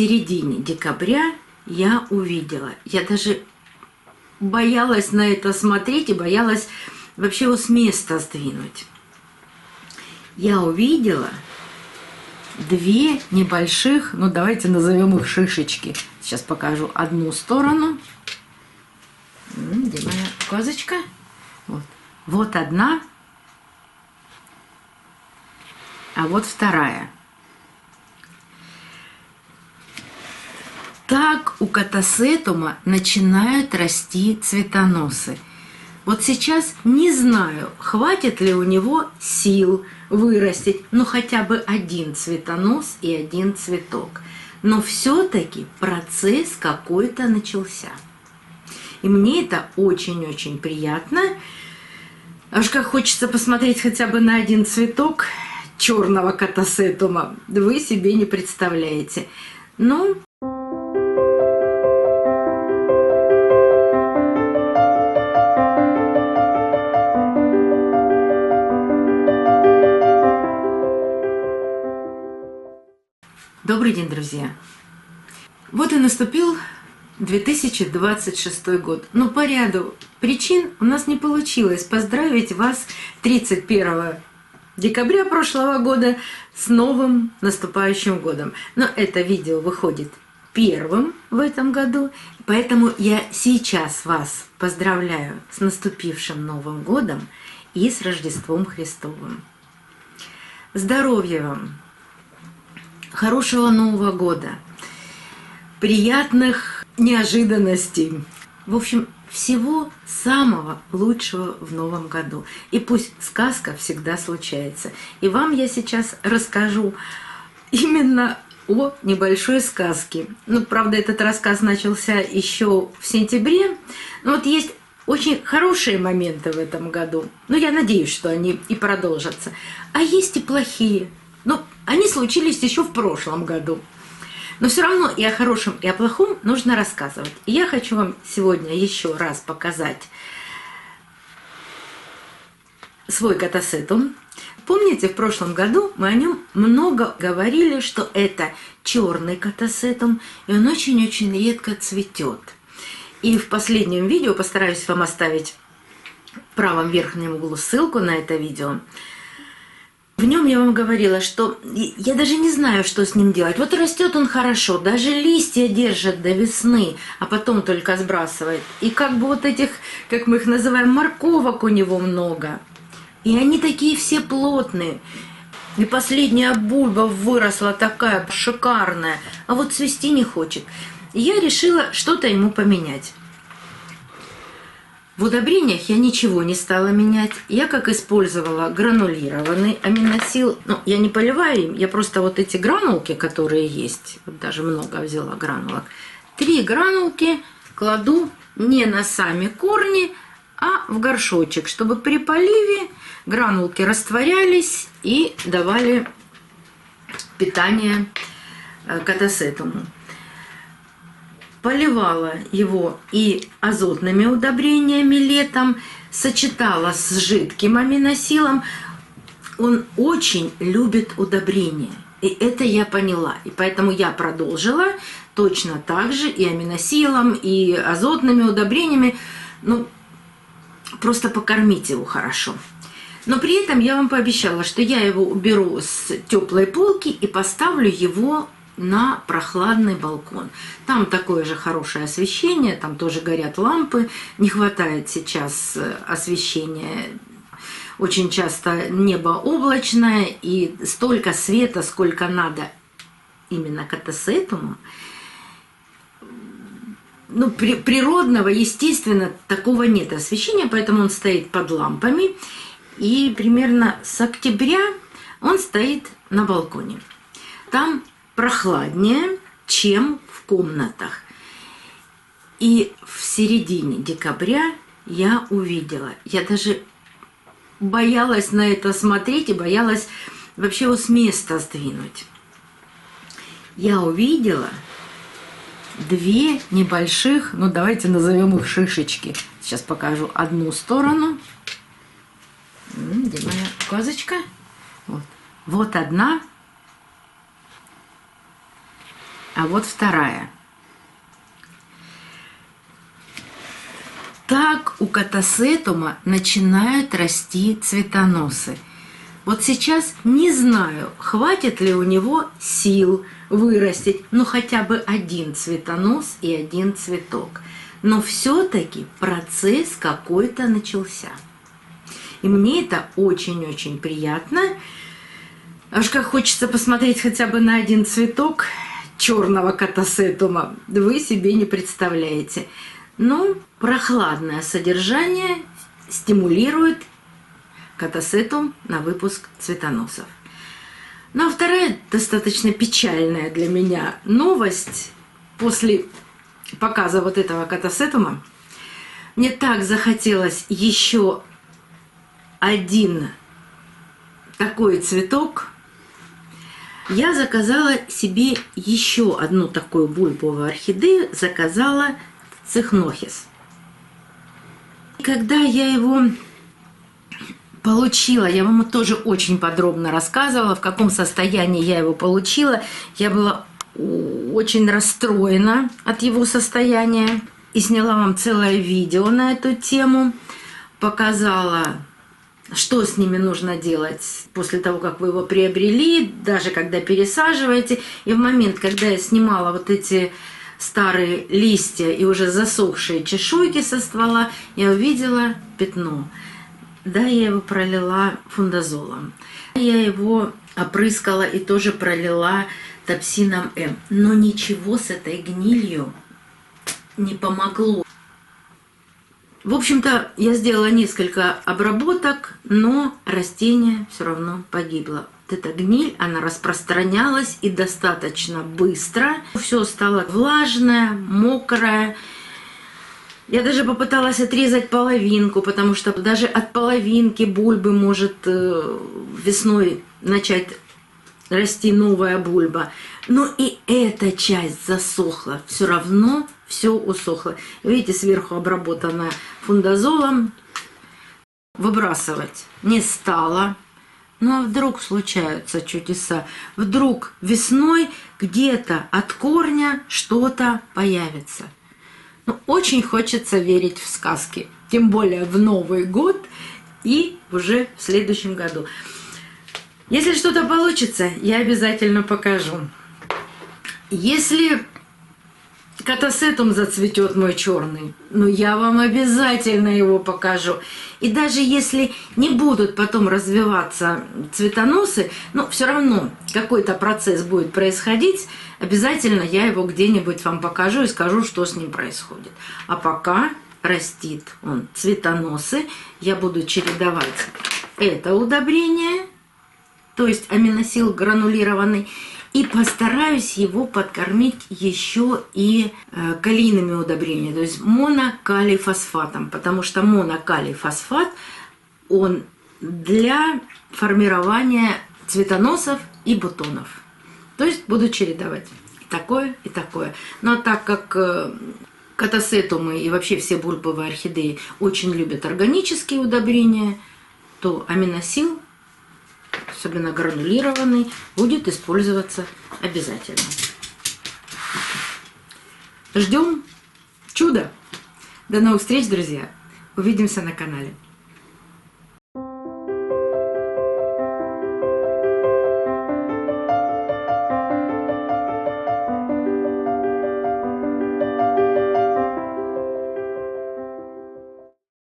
середине декабря я увидела. Я даже боялась на это смотреть и боялась вообще его с места сдвинуть. Я увидела две небольших, ну давайте назовем их шишечки. Сейчас покажу одну сторону. Где моя козочка? Вот одна, а вот вторая. Так у катасетума начинают расти цветоносы. Вот сейчас не знаю, хватит ли у него сил вырастить, ну хотя бы один цветонос и один цветок. Но все-таки процесс какой-то начался. И мне это очень-очень приятно. Аж как хочется посмотреть хотя бы на один цветок черного катасетума. Вы себе не представляете. Ну... Добрый день, друзья! Вот и наступил 2026 год. Но по ряду причин у нас не получилось поздравить вас 31 декабря прошлого года с новым наступающим годом. Но это видео выходит первым в этом году, поэтому я сейчас вас поздравляю с наступившим Новым годом и с Рождеством Христовым. Здоровья вам! Хорошего Нового года, приятных неожиданностей, в общем, всего самого лучшего в Новом году. И пусть сказка всегда случается. И вам я сейчас расскажу именно о небольшой сказке. Ну, правда, этот рассказ начался еще в сентябре, но вот есть очень хорошие моменты в этом году. Ну, я надеюсь, что они и продолжатся. А есть и плохие. Ну, они случились еще в прошлом году. Но все равно и о хорошем, и о плохом нужно рассказывать. И я хочу вам сегодня еще раз показать свой катасетум. Помните, в прошлом году мы о нем много говорили, что это черный катасетум, и он очень-очень редко цветет. И в последнем видео, постараюсь вам оставить в правом верхнем углу ссылку на это видео, в нем я вам говорила, что я даже не знаю, что с ним делать. Вот растет он хорошо, даже листья держит до весны, а потом только сбрасывает. И как бы вот этих, как мы их называем, морковок у него много. И они такие все плотные. И последняя бульба выросла такая шикарная, а вот цвести не хочет. И я решила что-то ему поменять. В удобрениях я ничего не стала менять. Я как использовала гранулированный аминосил. Ну, я не поливаю им, я просто вот эти гранулки, которые есть, вот даже много взяла гранулок. 3 гранулки кладу не на сами корни, а в горшочек, чтобы при поливе гранулки растворялись и давали питание катасетуму. Поливала его и азотными удобрениями летом, сочетала с жидким аминосилом. Он очень любит удобрения, и это я поняла. И поэтому я продолжила точно так же и аминосилом, и азотными удобрениями. Ну, просто покормить его хорошо. Но при этом я вам пообещала, что я его уберу с теплой полки и поставлю его на прохладный балкон. Там такое же хорошее освещение, там тоже горят лампы. Не хватает сейчас освещения. Очень часто небо облачное, и столько света, сколько надо именно катасетуму. Ну, природного, естественно, такого нет освещения, поэтому он стоит под лампами. И примерно с октября он стоит на балконе. Там прохладнее, чем в комнатах. И в середине декабря я увидела. Я даже боялась на это смотреть и боялась вообще его с места сдвинуть. Я увидела две небольших, ну давайте назовем их шишечки. Сейчас покажу одну сторону. Где моя козочка? Вот одна. А вот вторая. Так у катасетума начинают расти цветоносы. Вот сейчас не знаю, хватит ли у него сил вырастить, ну, хотя бы один цветонос и один цветок. Но все-таки процесс какой-то начался. И мне это очень-очень приятно. Аж как хочется посмотреть хотя бы на один цветок черного катасетума, вы себе не представляете. Ну, прохладное содержание стимулирует катасетум на выпуск цветоносов. Ну, а вторая достаточно печальная для меня новость. После показа вот этого катасетума мне так захотелось еще один такой цветок. Я заказала себе еще одну такую бульбовую орхидею, заказала цихнохис. Когда я его получила, я вам тоже очень подробно рассказывала, в каком состоянии я его получила. Я была очень расстроена от его состояния и сняла вам целое видео на эту тему, показала, что с ними нужно делать после того, как вы его приобрели, даже когда пересаживаете. И в момент, когда я снимала вот эти старые листья и уже засохшие чешуйки со ствола, я увидела пятно. Да, я его пролила фундазолом. Я его опрыскала и тоже пролила топсином М. Но ничего с этой гнилью не помогло. В общем-то, я сделала несколько обработок, но растение все равно погибло. Вот эта гниль, она распространялась и достаточно быстро. Все стало влажное, мокрое. Я даже попыталась отрезать половинку, потому что даже от половинки бульбы может весной начать расти новая бульба. Но и эта часть засохла, все равно все усохло. Видите, сверху обработано фундазолом. Выбрасывать не стала. Ну а вдруг случаются чудеса? Вдруг весной где-то от корня что-то появится. Ну, очень хочется верить в сказки, тем более в Новый год и уже в следующем году. Если что-то получится, я обязательно покажу. Если катасетум зацветет мой черный, ну я вам обязательно его покажу. И даже если не будут потом развиваться цветоносы, но все равно какой-то процесс будет происходить, обязательно я его где-нибудь вам покажу и скажу, что с ним происходит. А пока растит он цветоносы, я буду чередовать это удобрение, то есть аминосил гранулированный, и постараюсь его подкормить еще и калийными удобрениями, то есть монокалий-фосфатом, потому что монокалий-фосфат, он для формирования цветоносов и бутонов. То есть буду чередовать и такое, и такое. Но так как катасетумы и вообще все бульбовые орхидеи очень любят органические удобрения, то аминосил, особенно гранулированный, будет использоваться обязательно. Ждем чуда. До новых встреч, друзья. Увидимся на канале.